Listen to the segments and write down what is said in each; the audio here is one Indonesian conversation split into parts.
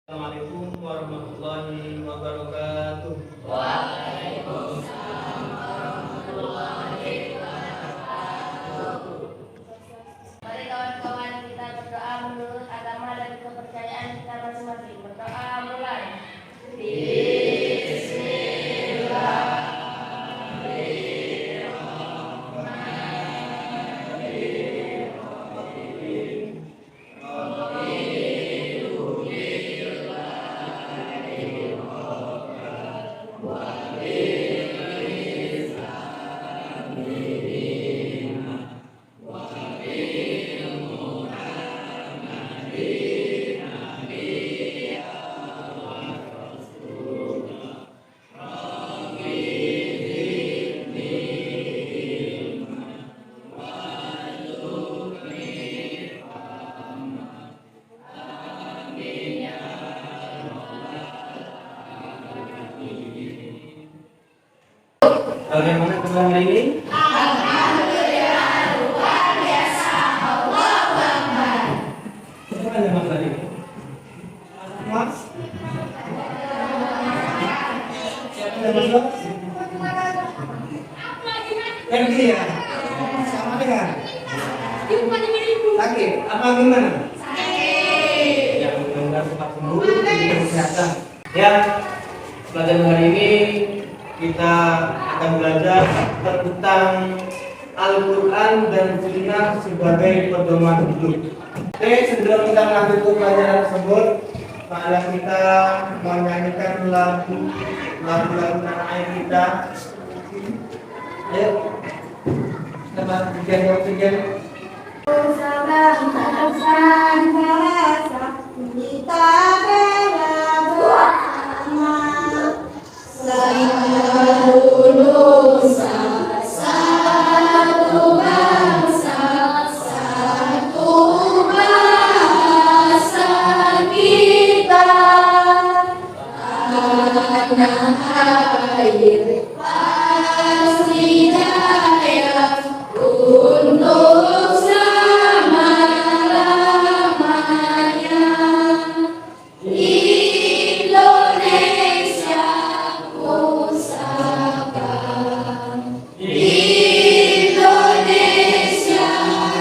Assalamualaikum warahmatullahi wabarakatuh. Waalaikumsalam warahmatullahi wabarakatuh. Mari kawan-kawan kita berdoa menurut agama dan kepercayaan kita masing-masing. Berdoa mulai. Bagaimana kebetulan hari ini? Alhamdulillah luar biasa. Allahu Akbar. Siapa yang mas tadi? Mas? Siapa yang masuk? Pergi ya? Sama dengan? Sakit? Apa gimana? Sakit. Ya, mudah-mudahan cepat sembuh, diberi kesehatan. Ya, pelajaran hari ini kita akan belajar tentang Al-Quran dan Sunnah sebagai pedoman hidup. Oke, sebelum kita lanjut ke pelajaran tersebut, marilah kita menyanyikan lagu-lagu tanah air kita. Ayo, sama oksigen. Sabang tersan terasa kita bersama. Dahulu satu bangsa, satu bahasa kita. Tanah air pasti jaya untuk selama-lamanya. Indonesia pusaka, Indonesia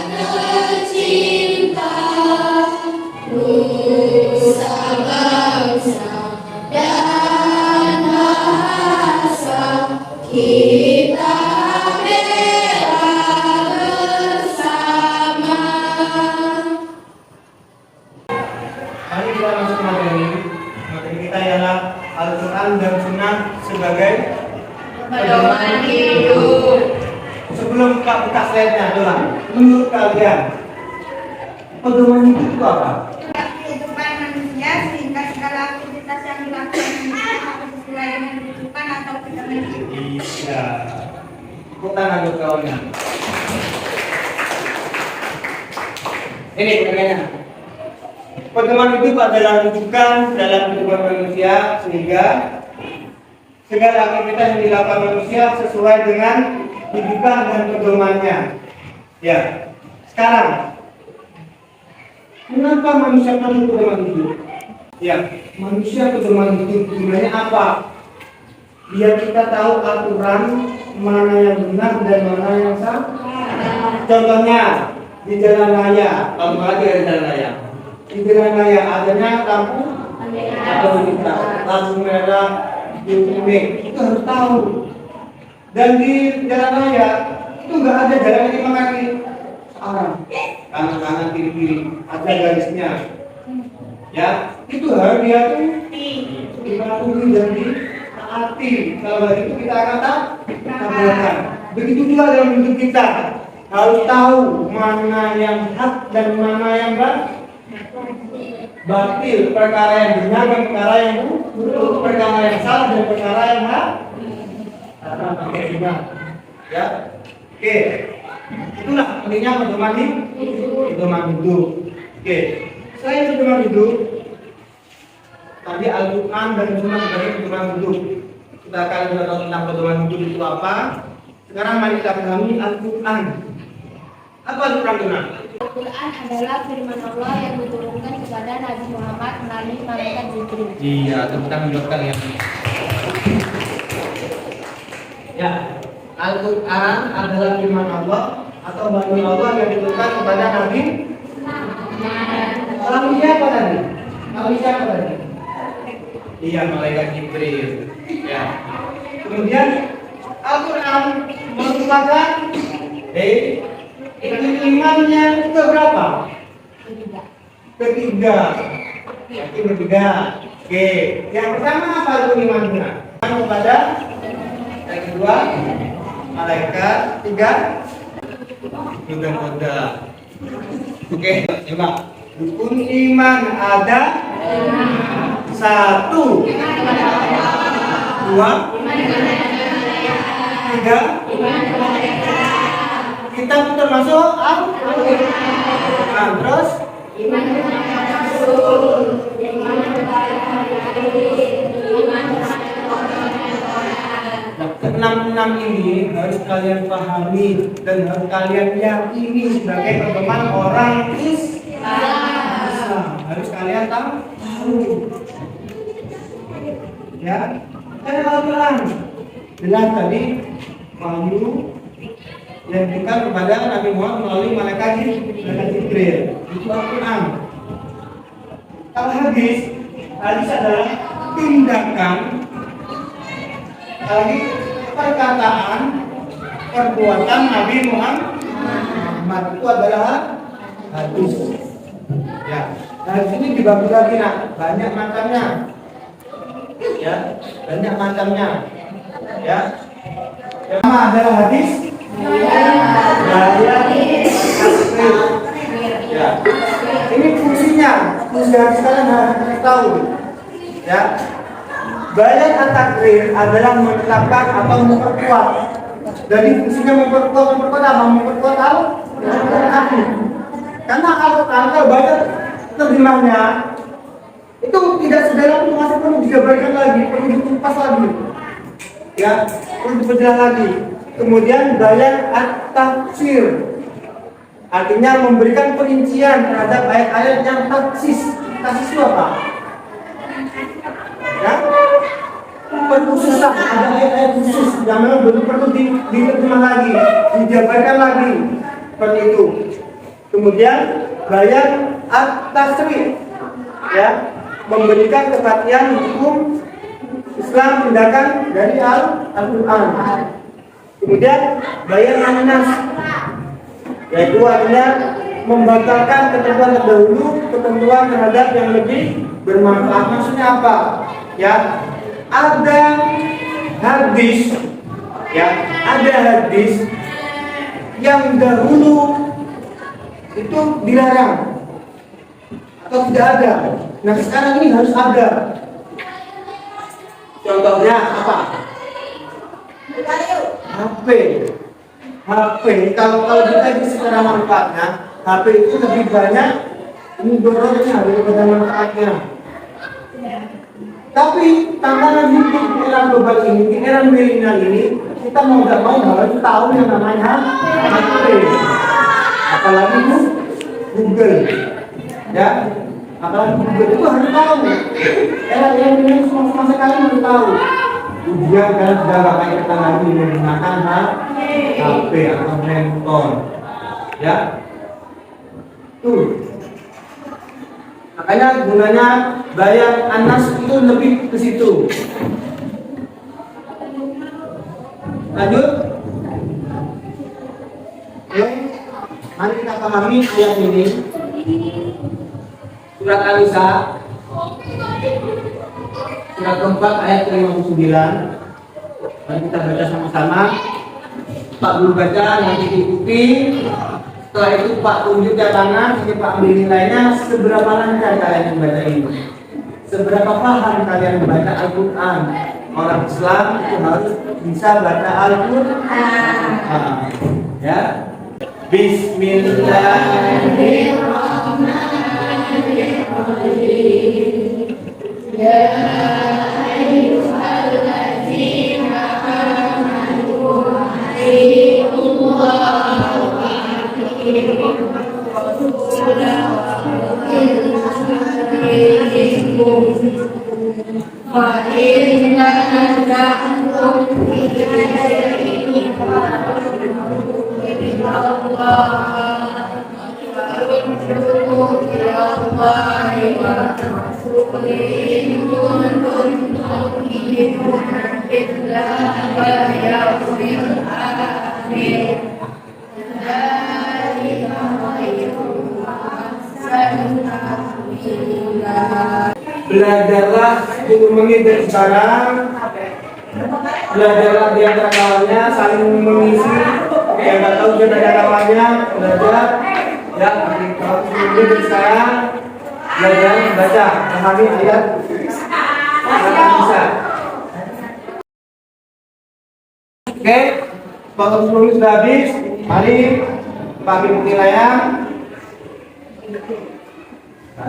tercinta, nusa bangsa dan bahasa kita bela bersama. Mari kita masuk materi. Materi kita ialah Al-Quran dan Sunnah sebagai Pedoman hidup. Sebelum kita buka slide-nya adalah menurut kalian pedoman hidup itu apa? Kehidupan manusia sehingga segala aktivitas yang dilakukan manusia harus sesuai dengan kehidupan atau pedoman hidup. Bisa. Tepuk tangan buat kawannya. Ini pertanyaannya. Pedoman hidup adalah rujukan dalam kehidupan manusia sehingga segala aktivitas yang dilakukan manusia sesuai dengan rujukan dan pedomannya. Ya. Sekarang, kenapa manusia perlu pedoman hidup? Ya, manusia pedoman hidup gunanya apa? Biar kita tahu aturan mana yang benar dan mana yang salah. Contohnya di jalan raya, kalau lagi ada jalan raya. Di jalan raya adanya lampu atau lintas, lampu merah, biru kuning, itu harus tahu. Dan di jalan raya itu nggak ada jalan 5 kaki searah, kanan kiri, ada garisnya. Ya, itu harus dipatuhi dan ditaati. Kalau hal itu kita akan tabrakan. Begitu juga dalam hidup kita, harus tahu mana yang hak dan mana yang batil, perkara yang benar dan perkara yang buruk, perkara yang salah dan perkara yang hak. Ya, oke. Itulah pentingnya pedoman hidup. Oke. Selain pedoman hidup, tadi Al-Quran dan Sunnah sebagai pedoman hidup. Kita akan belajar tentang pedoman hidup itu apa. Sekarang mari kita pahami Al-Quran. Apa itu lantunan? Al-Quran adalah firman Allah yang diturunkan kepada Nabi Muhammad melalui malaikat Jibril. Iya, tepuk tangan buat kalian. Ya, Al-Quran adalah firman Allah atau firman Allah yang diturunkan kepada Nabi. Nabi siapa tadi? Nabi siapa tadi? Iya, malaikat Jibril. Ya. Kemudian Al-Quran merupakan imannya keberapa? Ketiga. Yakin ketiga. Oke. Yang pertama apa itu imannya? Kepada yang kedua malaikat, tiga kuda. Oke, coba. Rukun iman ada satu, dua, tiga. Kita termasuk Al-Quran. Terus enam ini harus kalian pahami dan harus kalian yakini sebagai pedoman orang Islam. Harus kalian tahu. Ya, karena Al-Quran jelas tadi wahyu yang diberikan kepada Nabi Muhammad melalui malaikat Jibril. Itu Al-Quran. Kalau hadis adalah tindakan, lagi perkataan, perbuatan Nabi Muhammad. Itu adalah hadis. Ya, hadis ini dibagi lagi, banyak macamnya. Ya, banyak macamnya. Ya, yang pertama adalah hadis. Ya, ini fungsinya. Fungsi hadis kalian harus tahu. Ya, bayan at-takrir adalah menetapkan atau memperkuat. Jadi fungsinya memperkuat apa? Memperkuat Al-Quran. Karena Al-Quran kalau baca terjemahnya itu tidak sederhana, itu masih perlu dijabarkan lagi, perlu dikupas lagi. Ya, perlu diperjelas lagi. Kemudian bayan at-tafsir artinya memberikan perincian terhadap ayat-ayat yang taksis. Taksis itu apa? Ya, perkhususan, ada ayat-ayat khusus yang memang perlu diterjemah lagi, dijabarkan lagi, seperti itu. Kemudian bayan at-tasrih, ya, memberikan kepastian hukum Islam tindakan dari Al-Quran. Kemudian bayan an-nas, yaitu artinya membatalkan ketentuan terdahulu, ketentuan terhadap yang lebih bermanfaat. Maksudnya apa? Ya, ada hadis, ya, ada hadis yang dahulu itu dilarang atau tidak ada. Nah, sekarang ini harus ada. Contohnya apa? HP. Kalau kita secara manfaatnya, HP itu lebih banyak mudorotnya daripada manfaatnya. Tapi tantangan hidup di era global ini, di era milenial ini, kita mau nggak mau harus tahu yang namanya HP. Apalagi Google, ya. Apalagi Google itu harus tahu. Era ini semua sekali harus tahu. Ujian kan sudah gak kayak kita lagi menggunakan HP atau handphone, ya. Tuh. Makanya gunanya bayan anas itu lebih ke situ. Lanjut. Oke. Mari kita pahami ayat ini. Surat An-Nisa. Surat keempat ayat 59. Mari kita baca sama-sama. Pak Guru baca, nanti diikuti. Setelah itu Pak tunjuk di tangan, nanti Pak ambil nilainya. Seberapa lancar kalian membaca ini? Seberapa paham kalian membaca Al-Quran? Orang Islam itu harus bisa baca Al-Quran. Ya. Bismillahirrahmanirrahim. Ya ayyuhallazina amanu atiiullaha wa atiiur Belajarlah 10 menit dari sekarang. Belajarlah di antara kawannya, saling mengisi. Yang nggak tahu dia tanya kawannya, belajar. Ya, kalau 10 menit dari sekarang, belajar baca, pahami ayat. Bisa. Oke, kalau 10 menit sudah habis, mari pakai penilaian.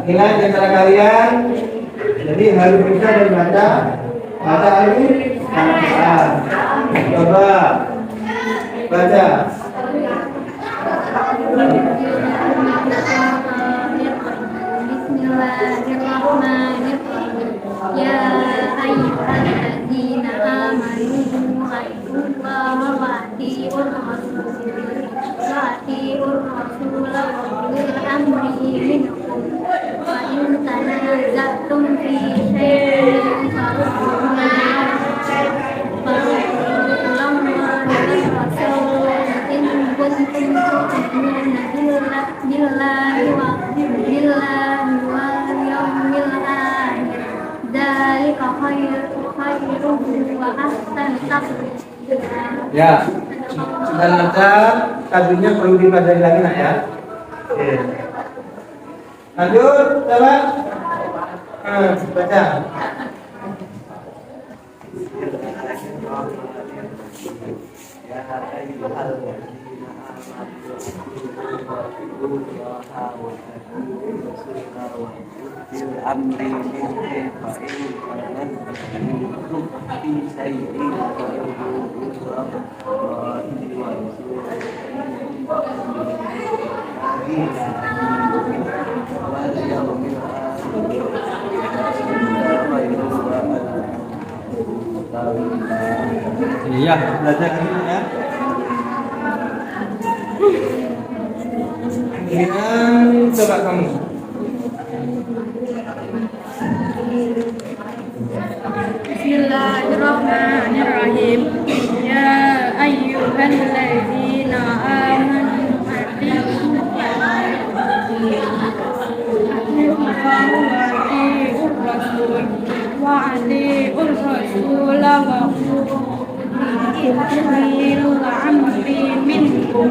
Nilai di antara kalian. Jadi harus bisa dan baca harus coba baca. Bismillahirrahmanirrahim. Ya ayyuhalladzina amanu atiillaha wa atiiur rasul wa ulil amri minkum. Wa in tanaza'tum fi syai'in Ya, sudah lancar. Kajiannya perlu dipelajari lagi nak ya. Oke. Lanjut, coba. Baca. Iya, belajar ini ya. Kemudian coba kamu. Bismillahirrahmanirrahim. Ya ayyuhalladzina amanu atiiur rasul wa atiiur rasul wa ulil amri minkum.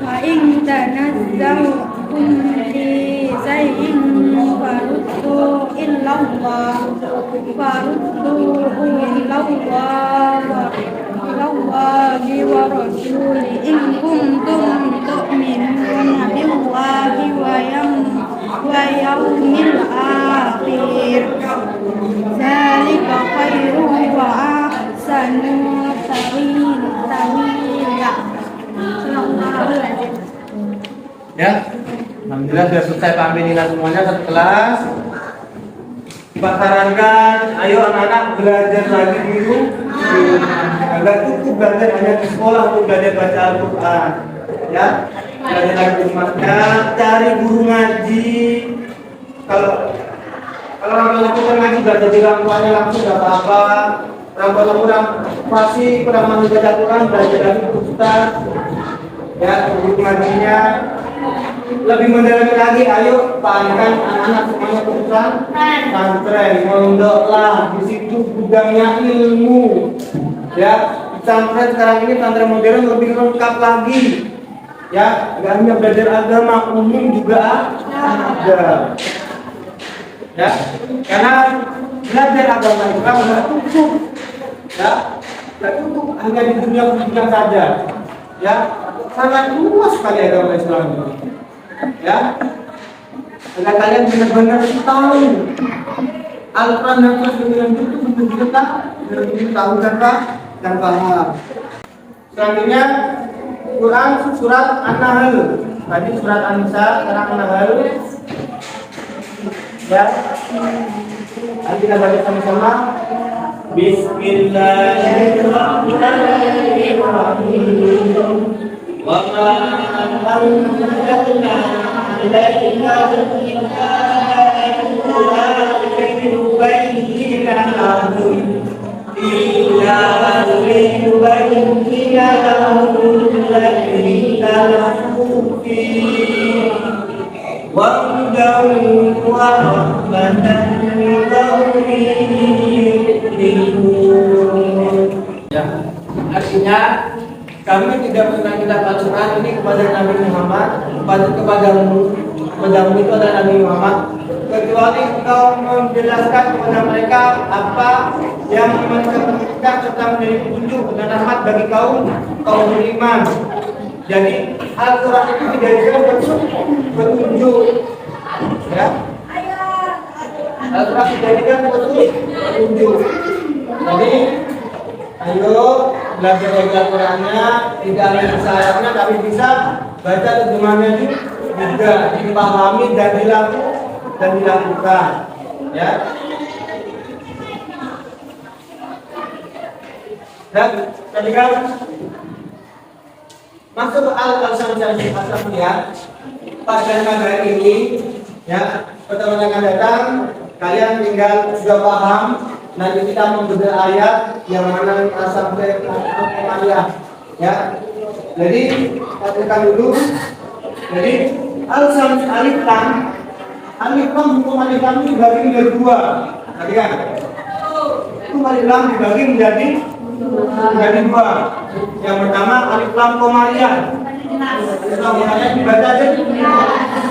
Wa in tanazza'tum fi shay'in farudduhu ilallah wa rasuli in kuntum tu'minuna billahi wa yawmil akhir. Dzalika khairun wa ahsanu ta'wila. Ya, alhamdulillah sudah selesai pahami nilai semuanya satu kelas. Pak sarankan, ayo anak-anak belajar lagi dulu. Agak cukup belajar hanya di sekolah untuk belajar baca Al-Quran. Ya, belajar lagi di rumah. Cari guru ngaji. Kalau orang melakukan ngaji belajar di orang tuanya langsung nggak apa-apa. Orang kurang fasih, kurang mampu baca Quran, belajar lagi ke Ustaz. Ya, guru ngajinya lebih mendalami lagi. Ayo panggilkan anak-anak semuanya ke pesantren, mondoklah di situ gudangnya ilmu. Ya, pesantren sekarang ini pesantren modern lebih lengkap lagi. Ya, nggak hanya belajar agama, umum juga ada. Ya, karena belajar agama itu nggak cukup. Ya, nggak cukup hanya di dunia pendidikan saja. Ya, sangat luas sekali agama Islam ini. Ya, agar kalian benar-benar tahu Al-Quran dan Sunnah itu benar-benar tahu dan paham. Selanjutnya Quran surat An-Nahl. Tadi surat An-Nisa, sekarang An-Nahl. Ya. Nanti kita baca sama-sama. Bismillahirrahmanirrahim. Wa ma anzalna ilaika illa Ya, artinya kami tidak pernah mendapat surat ini kepada Nabi Muhammad, kepadamu itu adalah Nabi Muhammad, kecuali engkau menjelaskan kepada mereka apa yang menentukan serta menjadi petunjuk dan rahmat bagi kaum beriman. Jadi Al-Quran itu dijadikan petunjuk, ya. Al-Quran dijadikan petunjuk. Jadi ayo belajar Al-Qurannya, tidak hanya bisa ayatnya tapi bisa baca terjemahannya juga, dipahami dan dilakukan, ya. Dan ketika masuk al-Samsiyah ya, pada negara ini, ya, pertemuan yang akan datang, kalian tinggal sudah paham. Nanti kita membedah ayat yang mana sampai al-Samsiyah, ya. Jadi katakan dulu. Jadi al-Samsiyah alif lam hukum alif lam dibagi menjadi dua, tadi kan? Hukum alif lam dibagi menjadi dua. Yang pertama alif lam komariyah. Alif lam komariyah dibaca aja.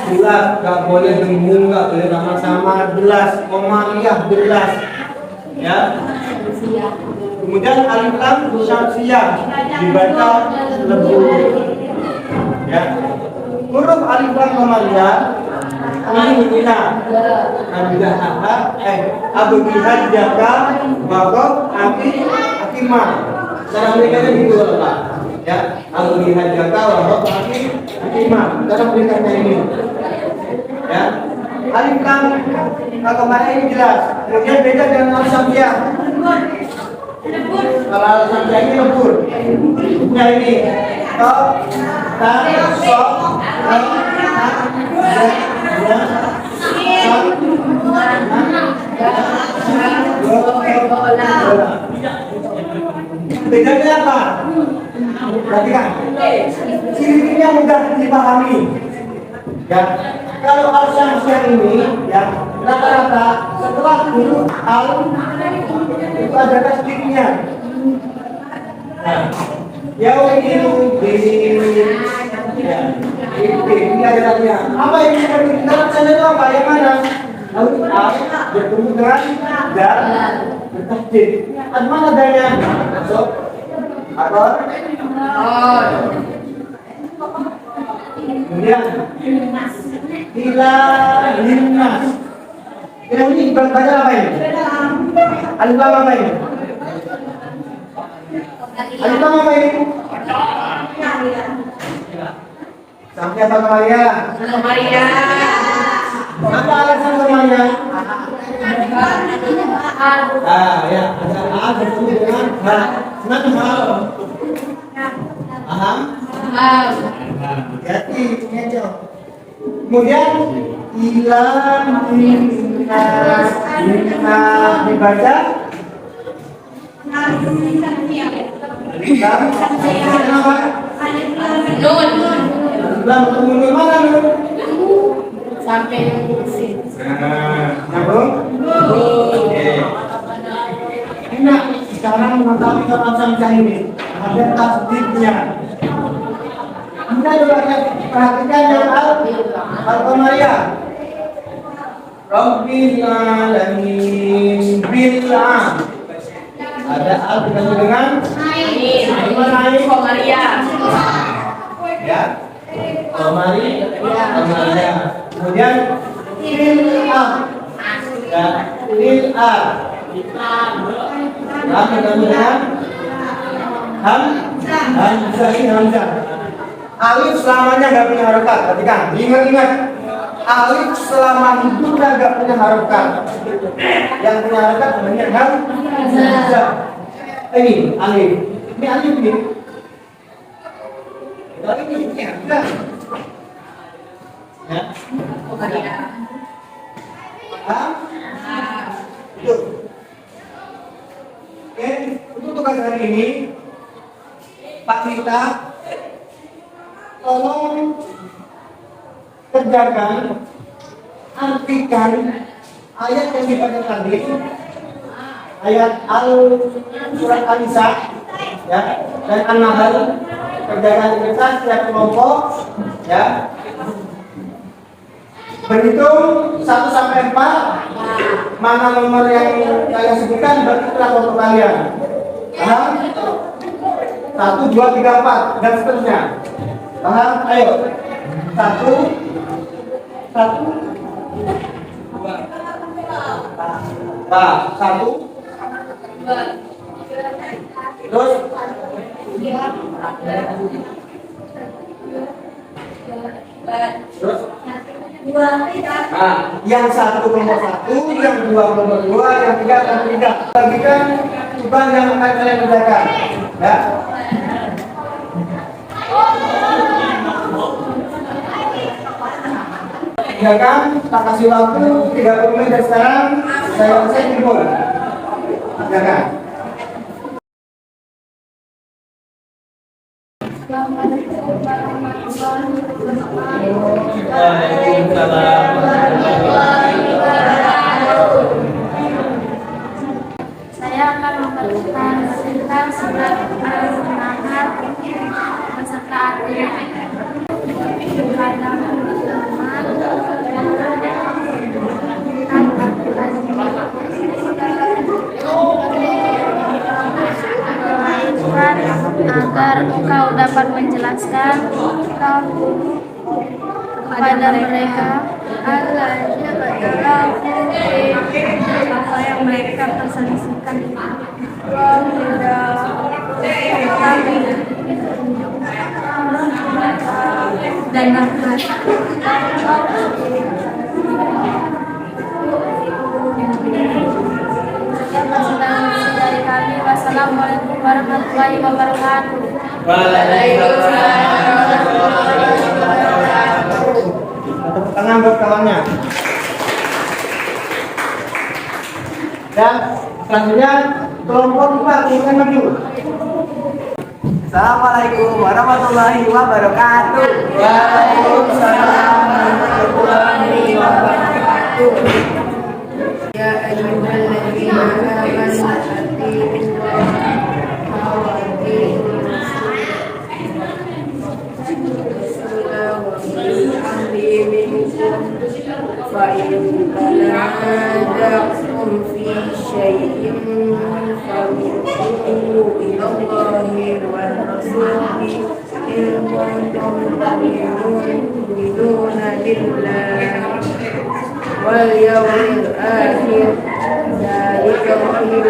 Jelas, nggak boleh dengung, nggak boleh sama-sama, jelas. Komariyah jelas, ya. Kemudian alif lam syamsiyah dibaca lebur, ya. Huruf alif lam komariyah Abdullah jaka bakok akimah. Cara mereka gitu Pak. Ya, Abdullah jaka bakok akimah. Cara mereka ini. Ya. Alif lam kemarin ini jelas. Kemudian beda dengan al-samsiyah. Kalau al-samsiyah ini lebur. Nah ini to ta so bedanya apa? Perhatikan, ciri-cirinya mudah dipahami. Ya, kalau al-samsiyah ini, ya, rata-rata setelah huruf al itu ada tasdidnya. Nah, ya, ini ayatnya. Apa yang kita bacanya itu apa? Yang mana? Al bertemu dengan dal bertasdid. Ada mana dalnya? Masuk. Apa? Kemudian ila linnas. Ini baca apa ini? Alif lam apa ini? Alif lam apa ini? Sampai apa Maria? Apa alasan Maria? Ya, ada A bertemu dengan H. Mana hal? Paham? Jadi ini aja. Kemudian ilam inna dibaca kenapa? Lam ketemu mana nun? Sampai sini. Nyambung? Oke. Enak sekarang mengetahui al-samsiyah ini ada tasdidnya. Kita coba perhatikan yang al-qamariyah. Rabbil alamin bil'am. Ada al bertemu dengan Komaria. ya. Qamariyah. Kemudian bil'am. Ya, bil'am. Lam bertemu dengan hamzah. Alif selamanya nggak punya harokat. Perhatikan, ingat-ingat. Alif selama hidupnya nggak punya harokat. Yang punya harokat namanya hamzah. Ini alif. Ini alif ini. Tapi ini hamzah. Ya. Paham? Tuh. Oke, untuk tugas hari ini Pak Rita tolong kerjakan, artikan ayat yang dibaca tadi, ayat surat An-Nisa, ya, dan An-Nahl. Kerjakan di kertas setiap kelompok, ya. Berhitung 1 sampai 4. Mana nomor yang saya sebutkan berarti itulah kelompok kalian. Paham? 1, 2, 3, 4 dan seterusnya. Paham? Ayo. 1, 1, 2, terus terus yang 1 kelompok 1, yang 2 kelompok 2, yang 3 kelompok 3. Bagikan beban yang akan kalian kerjakan, ya. Kerjakan, tak kasih waktu 30 menit dari sekarang. Saya selesai kumpul. Kerjakan. Saya akan mempresentasikan surat Al-Nahl beserta artinya. Agar engkau dapat menjelaskan kepada mereka apa yang mereka perselisihkan dan nasihat. Dari kami, wassalamualaikum warahmatullahi wabarakatuh. Tepuk tangan buat kawannya. Dan selanjutnya kelompok 4 silakan maju. Assalamualaikum warahmatullahi wabarakatuh. Waalaikumsalam warahmatullahi wabarakatuh. Ya ayyuhalladzina amanu فإن تنازعتم في شيء فردوه إلى الله والرسول إن كنتم تؤمنون بالله واليوم الآخر ذلك خير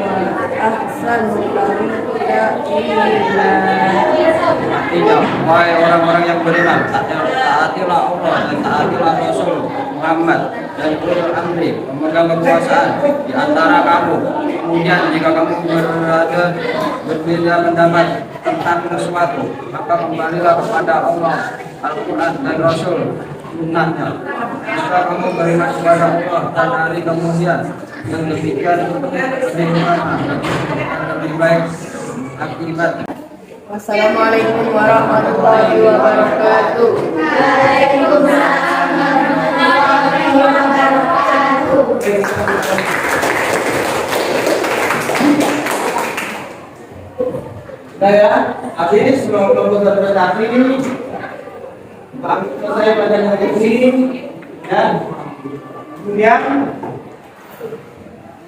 وأحسن تأويلا. Artinya, wahai orang-orang yang beriman, taatilah Allah dan taatilah Rasul Muhammad dan ulul amri, pemegang kekuasaan di antara kamu. Kemudian jika kamu berbeda pendapat tentang sesuatu, maka kembalilah kepada Allah, Al-Quran dan Rasul sunnahnya. Jika kamu beriman kepada Allah dan hari kemudian, yang demikian lebih baik akibatnya. Wassalamualaikum warahmatullahi wabarakatuh. Nah ya, habis kelompok interpretasi saya belajar hari ini, ya. Kemudian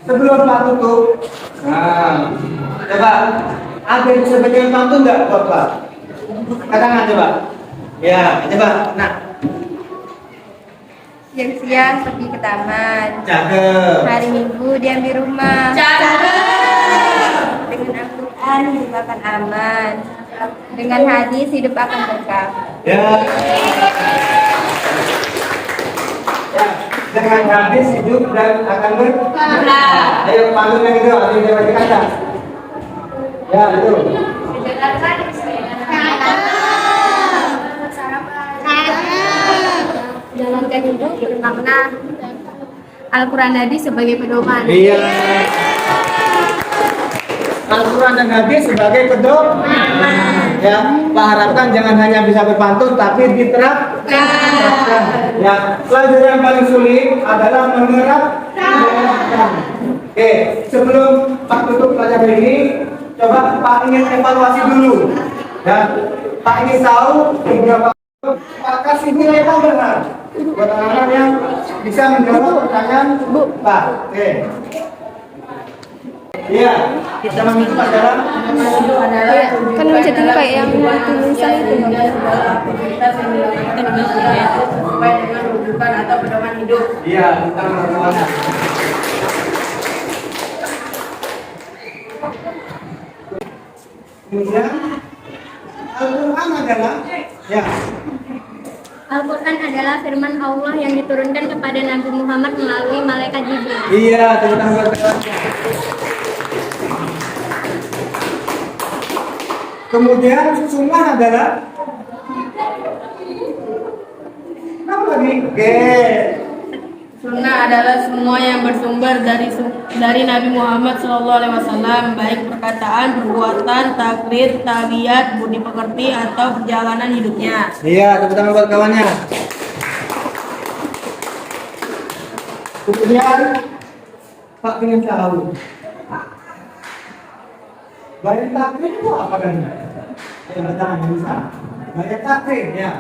sebelum Pak tutup, nah, coba ada yang bisa baca pantun nggak, Bapak? Katakan coba. Ya, coba. Nah, Siang-siang pergi ke taman. cakep. Hari Minggu diam di rumah. Cakep. Dengan Al-Quran merupakan aman. Dengan hadis hidup akan berkah. Ya. Ya, dengan habis hidup dan akan berkah. Ayo panggung yang kedua, ini saya baca kata. Ya, betul. Jalankan hidup bermakna Al-Quran tadi sebagai pedoman. Iya. Al-Quran dan hadis sebagai pedoman. Ya, Pak harapkan jangan hanya bisa berpantun tapi diterapkan. Ya, pelajaran yang paling sulit adalah menerapkan. Oke, sebelum Pak tutup pelajaran ini, coba Pak ingin evaluasi dulu. Ya, Pak ingin tahu beberapa Pak kasih nilai tambahan buat anak-anak yang bisa menjawab pertanyaan Pak. Oke. Iya, kita mengikuti pelajaran Kan jadi kayak yang tulisan itu. Aktivitas yang dilakukan di masjid sesuai dengan rujukan atau pedoman hidup. Iya, tentang perempuan. Kemudian Al-Quran adalah ya. Al-Quran adalah firman Allah yang diturunkan kepada Nabi Muhammad melalui malaikat Jibril. Iya, tentang perempuan. Kemudian sunnah adalah apa lagi? Oke. Sunnah adalah semua yang bersumber dari Nabi Muhammad SAW, baik perkataan, perbuatan, takrir, tabiat, budi pekerti atau perjalanan hidupnya. Iya, tepuk tangan buat kawannya. Kemudian Pak ingin tahu bayar takrir itu apa kan? Yang pertama bisa bayar takrir ya.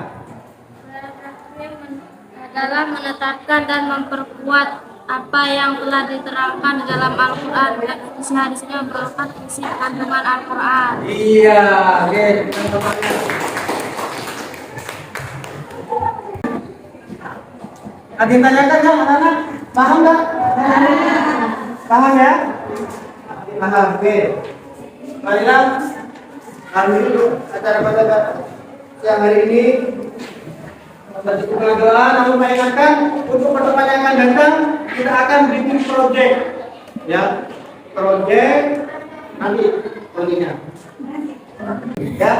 Adalah menetapkan dan memperkuat apa yang telah diterangkan di dalam Al-Quran dan isi hadisnya merupakan isi kandungan Al-Quran. Iya, oke. Teman-temannya. Ada yang tanyakan nggak anak-anak? Paham nggak? Paham ya? Paham, oke. Marilah kami dulu acara pada siang hari ini. Tadi kita doa, namun saya ingatkan untuk pertemuan yang akan datang kita akan bikin project, ya, project nanti kontinya. Ya,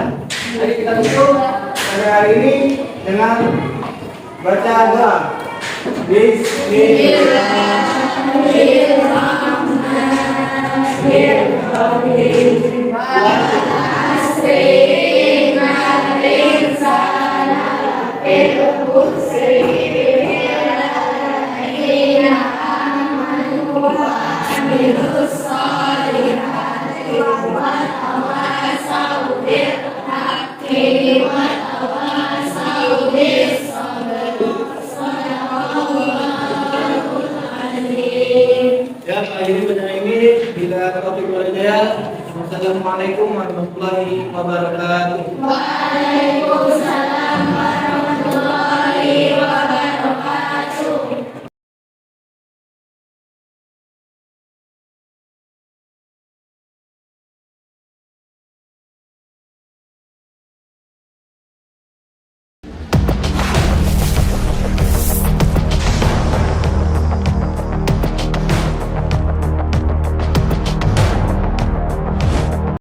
jadi kita tutup pada hari ini dengan baca doa. Ya, akhiri bacaan ini bila topik Wassalamualaikum warahmatullahi wabarakatuh. Waalaikumsalam.